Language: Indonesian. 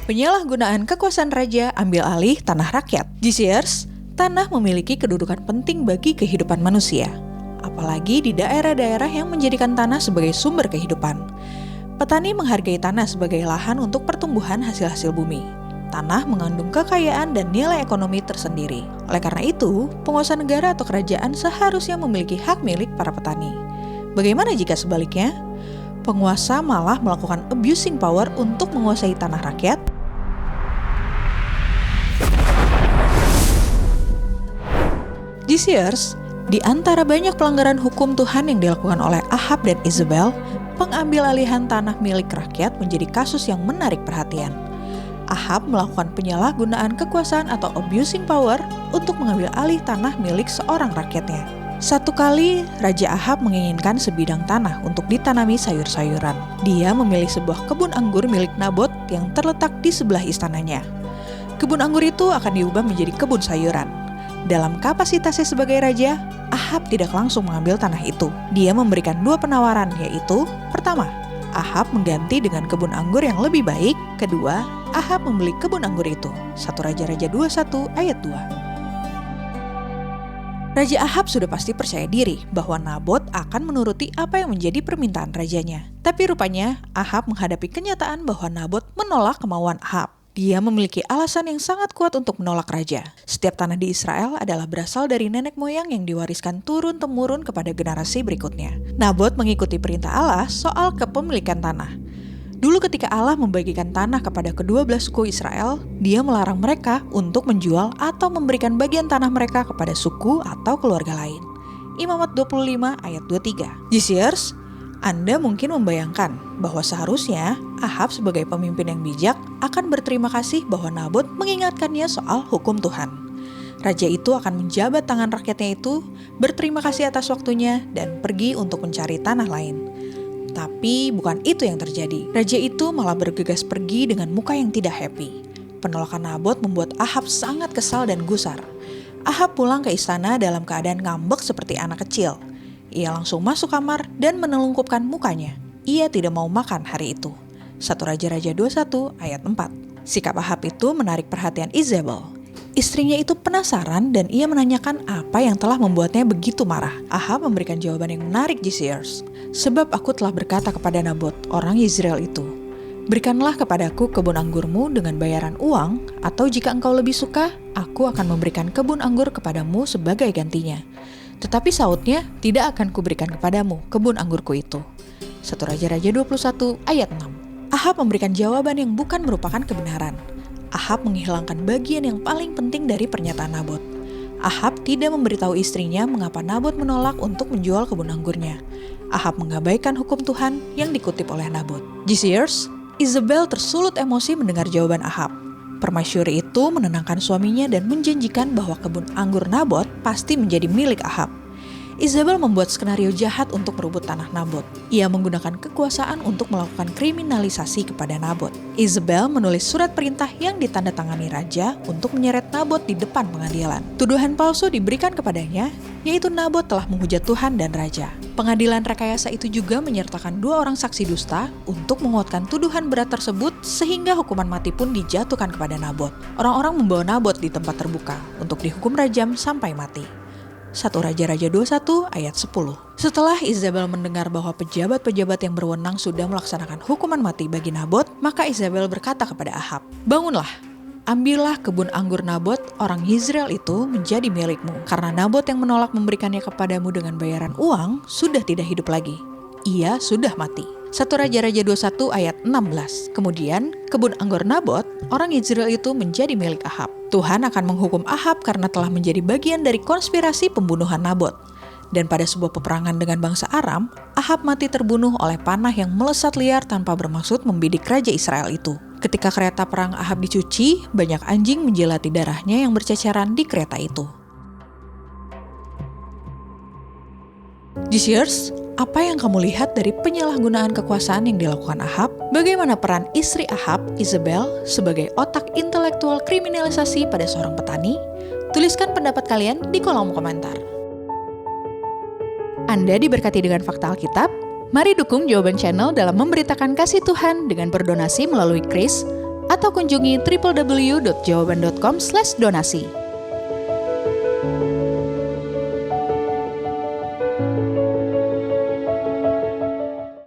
Penyalahgunaan kekuasaan raja ambil alih tanah rakyat. GCers, tanah memiliki kedudukan penting bagi kehidupan manusia, apalagi di daerah-daerah yang menjadikan tanah sebagai sumber kehidupan. Petani menghargai tanah sebagai lahan untuk pertumbuhan hasil-hasil bumi. Tanah mengandung kekayaan dan nilai ekonomi tersendiri. Oleh karena itu, penguasa negara atau kerajaan seharusnya memiliki hak milik para petani. Bagaimana jika sebaliknya? Penguasa malah melakukan abusing power untuk menguasai tanah rakyat. GCers, di antara banyak pelanggaran hukum Tuhan yang dilakukan oleh Ahab dan Isabel, pengambil alihan tanah milik rakyat menjadi kasus yang menarik perhatian. Ahab melakukan penyalahgunaan kekuasaan atau abusing power untuk mengambil alih tanah milik seorang rakyatnya. Satu kali, Raja Ahab menginginkan sebidang tanah untuk ditanami sayur-sayuran. Dia memilih sebuah kebun anggur milik Nabot yang terletak di sebelah istananya. Kebun anggur itu akan diubah menjadi kebun sayuran. Dalam kapasitasnya sebagai raja, Ahab tidak langsung mengambil tanah itu. Dia memberikan 2 penawaran, yaitu: pertama, Ahab mengganti dengan kebun anggur yang lebih baik. Kedua, Ahab membeli kebun anggur itu. 1 Raja-Raja 21 ayat 2. Raja Ahab sudah pasti percaya diri bahwa Nabot akan menuruti apa yang menjadi permintaan rajanya. Tapi rupanya Ahab menghadapi kenyataan bahwa Nabot menolak kemauan Ahab. Dia memiliki alasan yang sangat kuat untuk menolak raja. Setiap tanah di Israel adalah berasal dari nenek moyang yang diwariskan turun-temurun kepada generasi berikutnya. Nabot mengikuti perintah Allah soal kepemilikan tanah. Dulu ketika Allah membagikan tanah kepada ke-12 suku Israel, dia melarang mereka untuk menjual atau memberikan bagian tanah mereka kepada suku atau keluarga lain. Imamat 25 ayat 23. GCers, Anda mungkin membayangkan bahwa seharusnya Ahab sebagai pemimpin yang bijak akan berterima kasih bahwa Nabot mengingatkannya soal hukum Tuhan. Raja itu akan menjabat tangan rakyatnya itu, berterima kasih atas waktunya, dan pergi untuk mencari tanah lain. Tapi bukan itu yang terjadi. Raja itu malah bergegas pergi dengan muka yang tidak happy. Penolakan Nabot membuat Ahab sangat kesal dan gusar. Ahab pulang ke istana dalam keadaan ngambek seperti anak kecil. Ia langsung masuk kamar dan menelungkupkan mukanya. Ia tidak mau makan hari itu. 1 Raja-Raja 21 ayat 4. Sikap Ahab itu menarik perhatian Isabel. Istrinya itu penasaran dan ia menanyakan apa yang telah membuatnya begitu marah. Ahab memberikan jawaban yang menarik, GCers. Sebab aku telah berkata kepada Nabot, orang Yezreel itu, berikanlah kepadaku kebun anggurmu dengan bayaran uang, atau jika engkau lebih suka, aku akan memberikan kebun anggur kepadamu sebagai gantinya. Tetapi sautnya, tidak akan kuberikan kepadamu kebun anggurku itu. 1 Raja-Raja 21 ayat 6. Ahab memberikan jawaban yang bukan merupakan kebenaran. Ahab menghilangkan bagian yang paling penting dari pernyataan Nabot. Ahab tidak memberitahu istrinya mengapa Nabot menolak untuk menjual kebun anggurnya. Ahab mengabaikan hukum Tuhan yang dikutip oleh Nabot. GCers, Isabel tersulut emosi mendengar jawaban Ahab. Permaisuri itu menenangkan suaminya dan menjanjikan bahwa kebun anggur Nabot pasti menjadi milik Ahab. Isabel membuat skenario jahat untuk merebut tanah Nabot. Ia menggunakan kekuasaan untuk melakukan kriminalisasi kepada Nabot. Isabel menulis surat perintah yang ditandatangani raja untuk menyeret Nabot di depan pengadilan. Tuduhan palsu diberikan kepadanya, yaitu Nabot telah menghujat Tuhan dan raja. Pengadilan rekayasa itu juga menyertakan 2 orang saksi dusta untuk menguatkan tuduhan berat tersebut sehingga hukuman mati pun dijatuhkan kepada Nabot. Orang-orang membawa Nabot di tempat terbuka untuk dihukum rajam sampai mati. 1 Raja-Raja 21 ayat 10. Setelah Isabel mendengar bahwa pejabat-pejabat yang berwenang sudah melaksanakan hukuman mati bagi Nabot, maka Isabel berkata kepada Ahab, bangunlah, ambillah kebun anggur Nabot, orang Yezreel itu menjadi milikmu. Karena Nabot yang menolak memberikannya kepadamu dengan bayaran uang, sudah tidak hidup lagi. Ia sudah mati. 1 Raja-Raja 21 ayat 16. Kemudian, kebun anggur Nabot, orang Yezreel itu menjadi milik Ahab. Tuhan akan menghukum Ahab karena telah menjadi bagian dari konspirasi pembunuhan Nabot. Dan pada sebuah peperangan dengan bangsa Aram, Ahab mati terbunuh oleh panah yang melesat liar tanpa bermaksud membidik raja Israel itu. Ketika kereta perang Ahab dicuci, banyak anjing menjelati darahnya yang berceceran di kereta itu. GCers, apa yang kamu lihat dari penyalahgunaan kekuasaan yang dilakukan Ahab? Bagaimana peran istri Ahab, Isabel, sebagai otak intelektual kriminalisasi pada seorang petani? Tuliskan pendapat kalian di kolom komentar. Anda diberkati dengan fakta Alkitab? Mari dukung Jawaban Channel dalam memberitakan kasih Tuhan dengan berdonasi melalui Kris atau kunjungi www.jawaban.com/donasi.